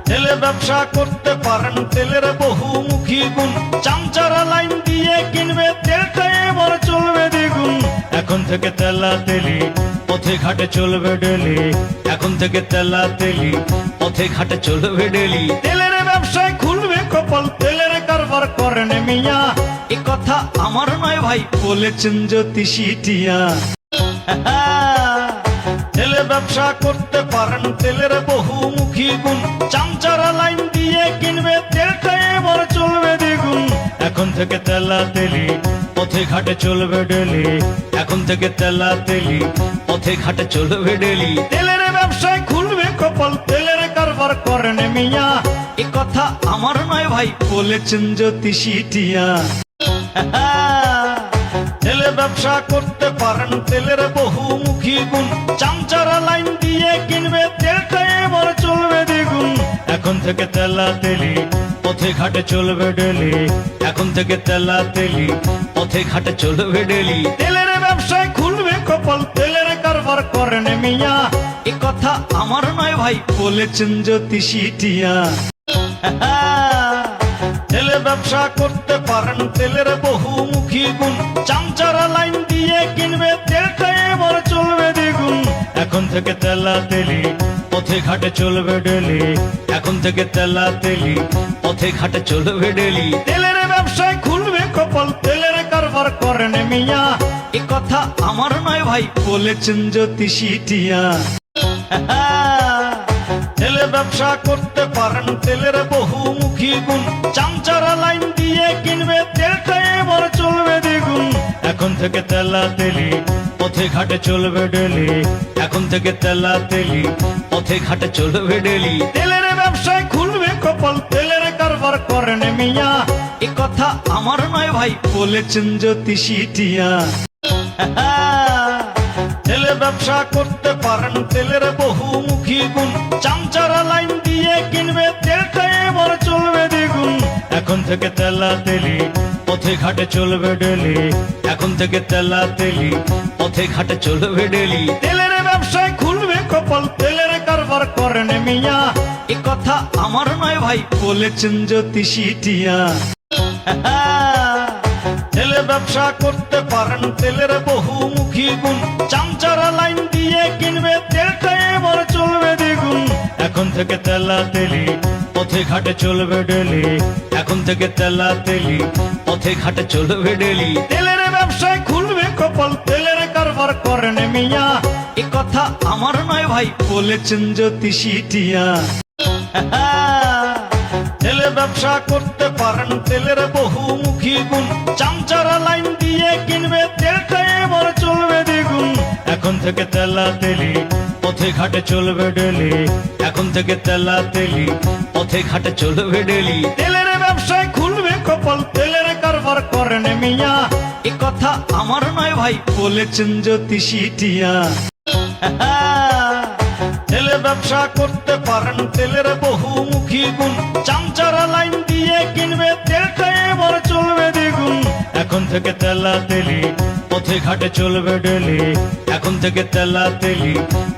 তেলে ব্যবসা করতে পারেন, তেলের বহুমুখী গুণ। চামচারা লাইন দিয়ে কিনবে, তেলটা এবার চলবে দ্বিগুণ। এখন থেকে তেলা তেলি পথে ঘাটে চলবে ডেলি। এখন থেকে তেলা তেলি পথে ঘাটে চলবে ডেলি। তেলের ব্যবসায় খুলবে কপাল, তেলের কারবার করেন মিয়া। এ কথা আমার নয় ভাই, বলেছেন জ্যোতিষী টিয়া। তেলে ব্যবসা করতে পারেন, তেলের বহুমুখী গুণ। চামচারা লাইন দিয়ে কিনবে, তেলটা এবার চলবে দ্বিগুণ। এখন থেকে তেলা তেলি পথে ঘাটে চলবে ডেলি। এখন থেকে তেলা তেলি পথে ঘাটে চলবে ডেলি। তেলের ব্যবসায় খুলবে কপাল, তেলের কারবার করেন মিয়া। এ কথা আমার নয় ভাই, বলেছেন জ্যোতিষী টিয়া। তেলে ব্যবসা করতে পারেন, তেলের বহুমুখী গুণ। চামচারা লাইন দিয়ে কিনবে, তেলটা এবার চলবে দ্বিগুণ। এখন থেকে তেলা তেলি পথে ঘাটে চলবে ডেলি। এখন থেকে তেলা তেলি পথে ঘাটে চলবে ডেলি। তেলের ব্যবসায় খুলবে কপাল, তেলের কারবার করেন মিয়া। এ কথা আমার নয় ভাই, বলেছেন জ্যোতিষী টিয়া। তেলে ব্যবসা করতে পারেন, তেলের বহুমুখী গুণ। চামচারা লাইন দিয়ে কিনবে, তেলটা এবার চলবে দ্বিগুণ। এখন থেকে তেলা তেলি পথে ঘাটে চলবে ডেলি। এখন থেকে তেলা তেলি পথে ঘাটে চলবে ডেলি। তেলের ব্যবসায় খুলবে কপাল, তেলের কারবার করেন মিয়া। এ কথা আমার নয় ভাই, বলেছেন জ্যোতিষী টিয়া। তেলে ব্যবসা করতে পারেন, তেলের বহুমুখী গুণ। চামচারা লাইন দিয়ে কিনবে, তেলটা এবার চলবে দ্বিগুণ। এখন থেকে তেলা তেলি পথে ঘাটে চলবে ডেলি। এখন থেকে তেলা তেলি পথে ঘাটে চলবে ডেলি। তেলের ব্যবসায় খুলবে কপাল, তেলের কারবার করেন মিয়া। এ কথা আমার নয় ভাই, বলেছেন জ্যোতিষী টিয়া। তেলে ব্যবসা করতে পারেন, তেলের বহুমুখী গুণ। চামচারা লাইন দিয়ে কিনবে, তেলটা এবার চলবে দ্বিগুণ। এখন থেকে তেলা তেলি পথে ঘাটে চলবে ডেলি। এখন থেকে তেলা তেলি পথে ঘাটে চলবে ডেলি। তেলের ব্যবসায় খুলবে কপাল, তেলের কারবার করেন মিয়া। এ কথা আমার নয় ভাই, বলেছেন জ্যোতিষী টিয়া। তেলে ব্যবসা করতে পারেন, তেলের বহুমুখী গুণ। চামচারা লাইন দিয়ে কিনবে, তেলটা এবার চলবে দ্বিগুণ। এখন থেকে তেলা তেলি পথে ঘাটে চলবে ডেলি। এখন থেকে তেলা তেলি পথে ঘাটে চলবে ডেলি। তেলের ব্যবসায় খুলবে কপাল, তেলের কারবার করেন মিয়া। এ কথা আমার নয় ভাই, বলেছেন জ্যোতিষী টিয়া। তেলে ব্যবসা করতে পারেন, তেলের বহুমুখী গুণ। চামচারা লাইন দিয়ে কিনবে, তেলটা এবার চলবে দ্বিগুণ। এখন থেকে তেলা তেলি পথে ঘাটে চলবে ডেলি। এখন থেকে তেলা তেলি পথে ঘাটে চলবে ডেলি। তেলের ব্যবসায় খুলবে কপাল, তেলের কারবার করেন মিয়া। এ কথা আমার নয় ভাই, বলেছেন জ্যোতিষী টিয়া। তেলে ব্যবসা করতে পারেন, তেলের বহুমুখী গুণ। চামচারা লাইন দিয়ে কিনবে, তেলটা এবার চলবে দ্বিগুণ। এখন থেকে তেলা তেলি পথে ঘাটে চলবে ডেলি। এখন থেকে তেলা তেলি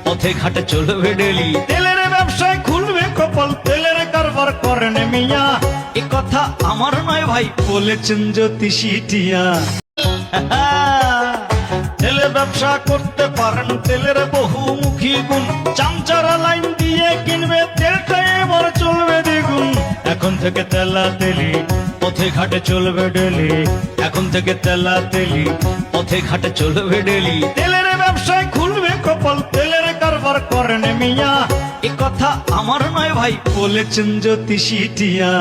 পথে ঘাটে চলবে ডেলি। তেলের ব্যবসায় খুলবে কপাল, তেলের কারবার করেন মিয়া। এ কথা আমার নয় ভাই, বলেছেন জ্যোতিষী টিয়া। তেলে ব্যবসা করতে পারেন, তেলের বহুমুখী গুণ। চামচারা লাইন দিয়ে কিনবে, তেলটা এবার চলবে দ্বিগুণ। এখন থেকে তেলা তেলি পথে ঘাটে চলবে ডেলি। এখন থেকে তেলা তেলি পথে ঘাটে চলবে ডেলি। তেলের ব্যবসায় খুলবে কপাল, তেলের কারবার করেন মিয়া। এ কথা আমার নয় ভাই, বলেছেন জ্যোতিষী টিয়া।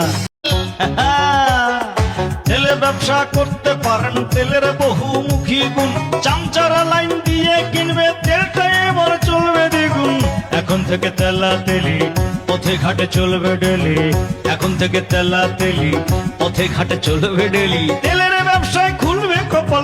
তেলে ব্যবসা করতে পারেন, তেলের বহুমুখী গুণ। চামচারা লাইন দিয়ে কিনবে, তেলটা এবার চলবে দ্বিগুণ। এখন থেকে তেলা তেলি পথে ঘাটে চলবে ডেলি। এখন থেকে তেলা তেলি পথে ঘাটে চলবে ডেলি। তেলের ব্যবসায় খুলবে কপাল।